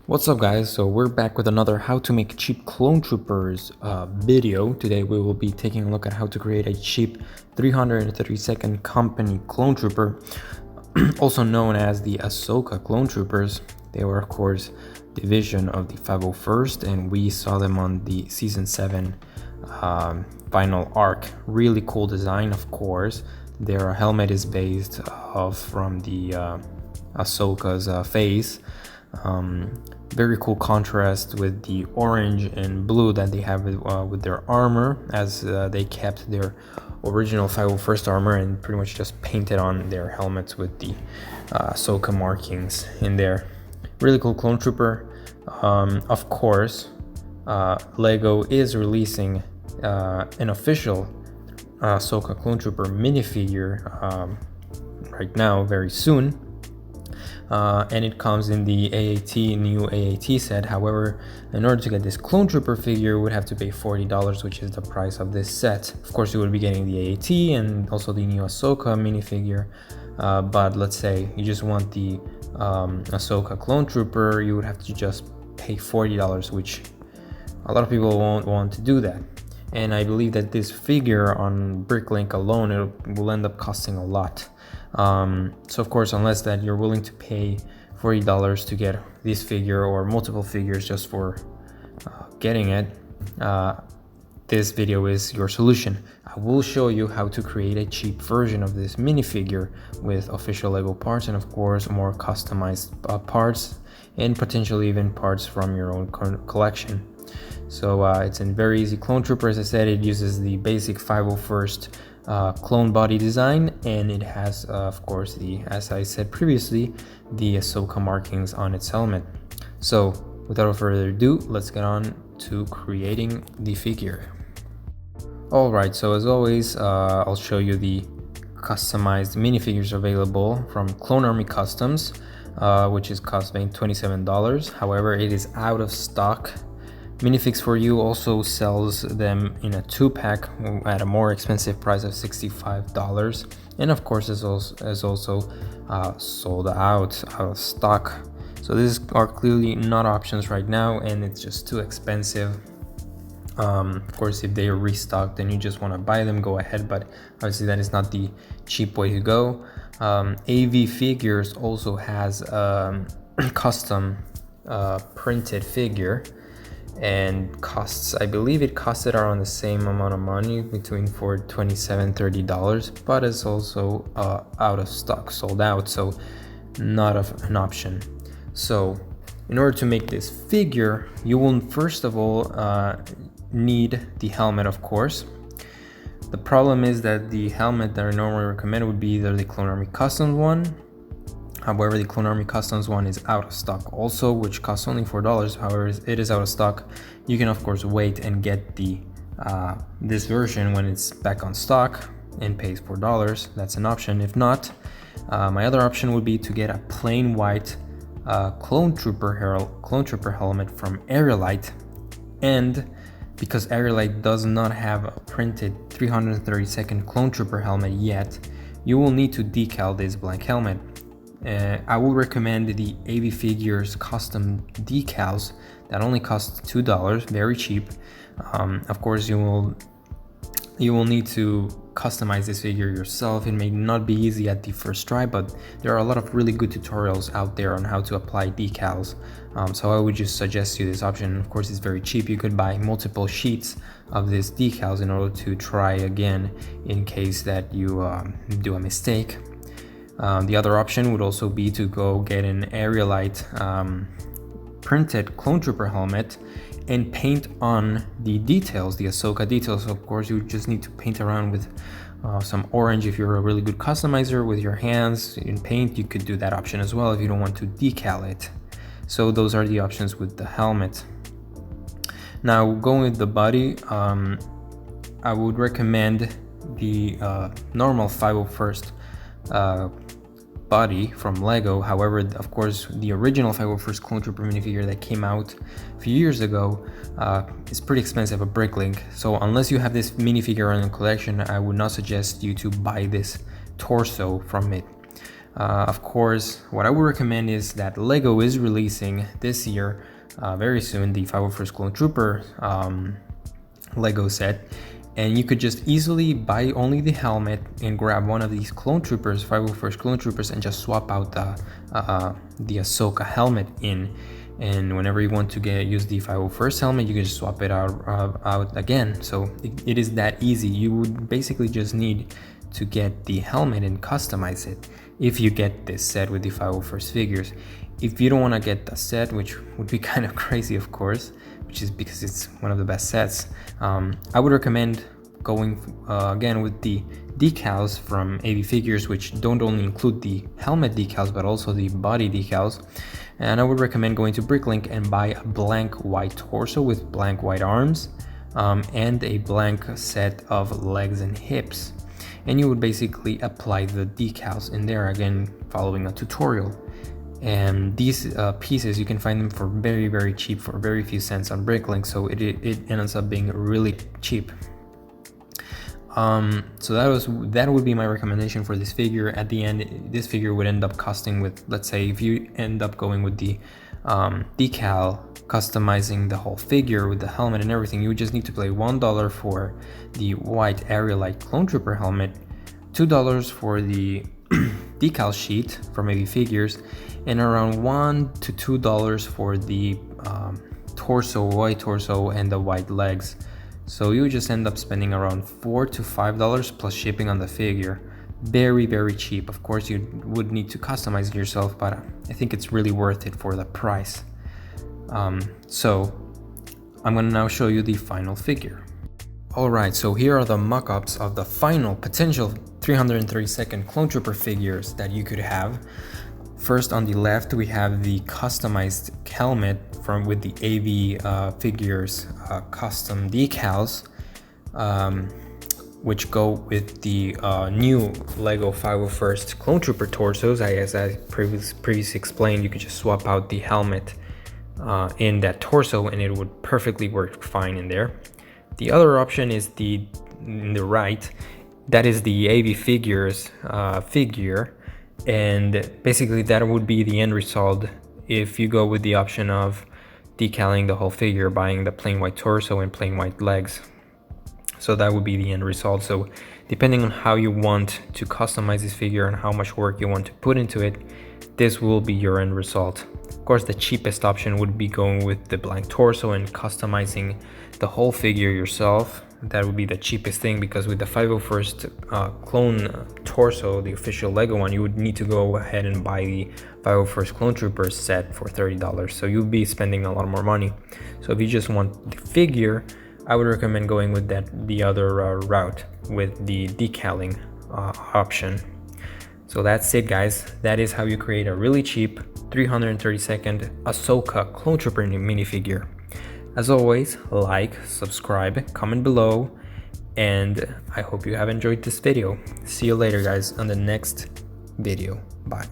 What's up guys, so we're back with another how to make cheap clone troopers video. Today we will be taking a look at how to create a cheap 330-second company clone trooper, also known as the AHSOKA clone troopers. They were of course division of the 501st, and we saw them on the season 7 final arc. Really cool design, of course. Their helmet is based from the AHSOKA's face. Very cool contrast with the orange and blue that they have with their armor, as they kept their original 501st armor and pretty much just painted on their helmets with the AHSOKA markings in there. Really cool clone trooper. Of course, Lego is releasing an official AHSOKA clone trooper minifigure right now, very soon. And it comes in the new AAT set. However, in order to get this clone trooper figure, you would have to pay $40, which is the price of this set. Of course, you would be getting the AAT and also the new AHSOKA minifigure. But let's say you just want the AHSOKA clone trooper, you would have to just pay $40, which a lot of people won't want to do that. And I believe that this figure on Bricklink alone, it will end up costing a lot. So of course, unless that you're willing to pay $40 to get this figure or multiple figures just for getting it, this video is your solution. I will show you how to create a cheap version of this minifigure with official Lego parts and of course more customized parts and potentially even parts from your own collection. So it's a very easy clone trooper. As I said, it uses the basic 501st clone body design, and it has of course as I said previously, the AHSOKA markings on its helmet. So without further ado, let's get on to creating the figure. Alright, so as always, I'll show you the customized minifigures available from Clone Army Customs, which is costing $27. However, it is out of stock. Minifix For You also sells them in a 2-pack at a more expensive price of $65, and of course is also sold out of stock. So these are clearly not options right now, and it's just too expensive. Of course, if they are restocked and you just want to buy them, go ahead, but obviously that is not the cheap way to go. AV Figures also has custom printed figure, and costs, I believe it costed around the same amount of money, between $27-$30, but it's also out of stock, sold out, so not an option. So in order to make this figure, you will first of all need the helmet, of course. The problem is that the helmet that I normally recommend would be either the Clone Army Customs one. However, the Clone Army Customs one is out of stock also, which costs only $4. However, it is out of stock. You can of course wait and get the this version when it's back on stock and pays $4. That's an option. If not, my other option would be to get a plain white clone trooper helmet from Aerolite. And because Aerolite does not have a printed 330-second clone trooper helmet yet, you will need to decal this blank helmet. I will recommend the AV Figures custom decals that only cost $2, very cheap. Of course, you will need to customize this figure yourself. It may not be easy at the first try, but there are a lot of really good tutorials out there on how to apply decals. So I would just suggest you this option. Of course, it's very cheap. You could buy multiple sheets of these decals in order to try again in case that you do a mistake. The other option would also be to go get an Aerolite printed clone trooper helmet and paint on the details, the AHSOKA details. Of course, you just need to paint around with some orange. If you're a really good customizer with your hands in paint, you could do that option as well if you don't want to decal it. So those are the options with the helmet. Now, going with the body, I would recommend the normal 501st body from Lego. However, of course, the original 501st clone trooper minifigure that came out a few years ago is pretty expensive at Bricklink. So unless you have this minifigure in the collection, I would not suggest you to buy this torso from it. Of course, what I would recommend is that Lego is releasing this year, very soon, the 501st Clone Trooper Lego set, and you could just easily buy only the helmet and grab one of these clone troopers, 501st Clone Troopers, and just swap out the AHSOKA helmet in. And whenever you want to use the 501st helmet, you can just swap it out again. So it is that easy. You would basically just need to get the helmet and customize it if you get this set with the 501st figures. If you don't want to get the set, which would be kind of crazy, of course, which is because it's one of the best sets, I would recommend going again with the decals from AV Figures, which don't only include the helmet decals but also the body decals. And I would recommend going to Bricklink and buy a blank white torso with blank white arms, and a blank set of legs and hips, and you would basically apply the decals in there, again following a tutorial. And these pieces, you can find them for very, very cheap, for very few cents on Bricklink, so it ends up being really cheap. So that would be my recommendation for this figure. At the end, this figure would end up costing, with, let's say, if you end up going with the decal, customizing the whole figure with the helmet and everything, you would just need to pay $1 for the white Aerialite Clone Trooper helmet, $2 for the decal sheet from AV Figures, and around $1 to $2 for the white torso and the white legs. So you would just end up spending around $4 to $5 plus shipping on the figure. Very, very cheap. Of course, you would need to customize it yourself, but I think it's really worth it for the price. So I'm gonna now show you the final figure. Alright, so here are the mock-ups of the final potential 332nd Clone Trooper figures that you could have. First, on the left, we have the customized helmet with the AV Figures custom decals, which go with the new Lego 501st Clone Trooper torsos. As I previously explained, you could just swap out the helmet in that torso and it would perfectly work fine in there. The other option is in the right, that is the AV Figures figure, and basically that would be the end result if you go with the option of decaling the whole figure, buying the plain white torso and plain white legs. So that would be the end result. So depending on how you want to customize this figure and how much work you want to put into it, this will be your end result. Of course, the cheapest option would be going with the blank torso and customizing the whole figure yourself. That would be the cheapest thing, because with the 501st Clone torso, the official Lego one, you would need to go ahead and buy the 501st Clone Troopers set for $30. So you'll be spending a lot more money. So if you just want the figure, I would recommend going with the other route with the decaling option. So that's it, guys. That is how you create a really cheap 332nd AHSOKA Clone Trooper minifigure. As always, like, subscribe, comment below, and I hope you have enjoyed this video. See you later, guys, on the next video. Bye.